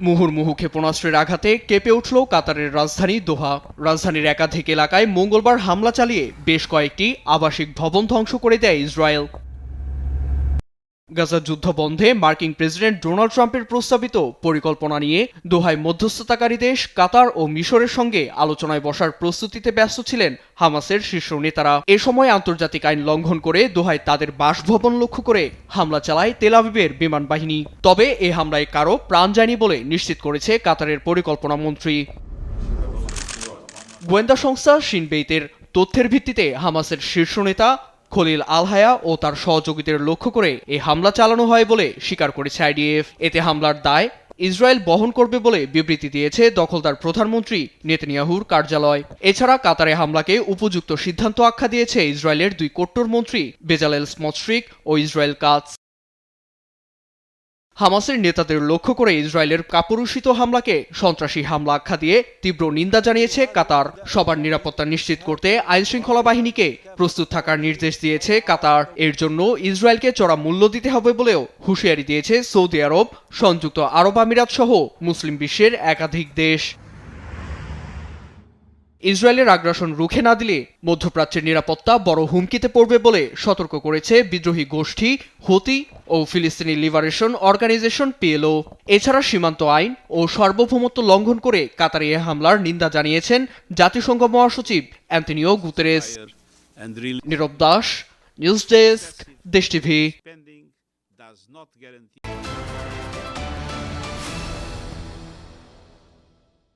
মুহুর্মুহু ক্ষেপণাস্ত্রের আঘাতে কেঁপে উঠল কাতারের রাজধানী দোহা। রাজধানীর একাধিক এলাকায় মঙ্গলবার হামলা চালিয়ে বেশ কয়েকটি আবাসিক ভবন ধ্বংস করে দেয় ইসরায়েল। গাজা যুদ্ধ বন্ধে মার্কিন প্রেসিডেন্ট ডোনাল্ড ট্রাম্পের প্রস্তাবিত পরিকল্পনা নিয়ে দোহায় মধ্যস্থতাকারী দেশ কাতার ও মিশরের সঙ্গে আলোচনায় বসার প্রস্তুতিতে ব্যস্ত ছিলেন হামাসের শীর্ষ নেতারা। এ সময় আন্তর্জাতিক আইন লঙ্ঘন করে দোহায় তাদের বাসভবন লক্ষ্য করে হামলা চালায় তেল আবিবের বিমান বাহিনী। তবে এ হামলায় কারো প্রাণ যায়নি বলে নিশ্চিত করেছে কাতারের পরিকল্পনা মন্ত্রী। গোয়েন্দা সংস্থা শিনবেইতের তথ্যের ভিত্তিতে হামাসের শীর্ষ নেতা খলিল আল হায়া ও তার সহযোগীদের লক্ষ্য করে এই হামলা চালানো হয় বলে স্বীকার করেছে আইডিএফ। এতে হামলার দায় ইসরায়েল বহন করবে বলে বিবৃতি দিয়েছে দখলদার প্রধানমন্ত্রী নেতানিয়াহুর কার্যালয়। এছাড়া কাতারে হামলাকে উপযুক্ত সিদ্ধান্ত আখ্যা দিয়েছে ইসরায়েলের দুই কট্টর মন্ত্রী বেজালেল স্মোট্রিক ও ইসরায়েল কাটজ। হামাসের নেতাদের লক্ষ্য করে ইসরায়েলের কাপুরুষিত হামলাকে সন্ত্রাসী হামলা আখ্যা দিয়ে তীব্র নিন্দা জানিয়েছে কাতার। সবার নিরাপত্তা নিশ্চিত করতে আইনশৃঙ্খলা বাহিনীকে প্রস্তুত থাকার নির্দেশ দিয়েছে কাতার। এর জন্য ইসরায়েলকে চড়া মূল্য দিতে হবে বলেও হুঁশিয়ারি দিয়েছে সৌদি আরব, সংযুক্ত আরব আমিরাত সহ মুসলিম বিশ্বের একাধিক দেশ। ইসরায়েলের আগ্রাসন রুখে না দিলে মধ্যপ্রাচ্যের নিরাপত্তা বড় হুমকিতে পড়বে বলে সতর্ক করেছে বিদ্রোহী গোষ্ঠী হুতি ও ফিলিস্তিনি লিবারেশন অর্গানাইজেশন পিএলও। এছাড়া সীমান্ত আইন ও সার্বভৌমত্ব লঙ্ঘন করে কাতারে এ হামলার নিন্দা জানিয়েছেন জাতিসংঘ মহাসচিব অ্যান্তনিও গুতেরেস। নীরব দাস, নিউজ ডেস্ক, দেশ টিভি।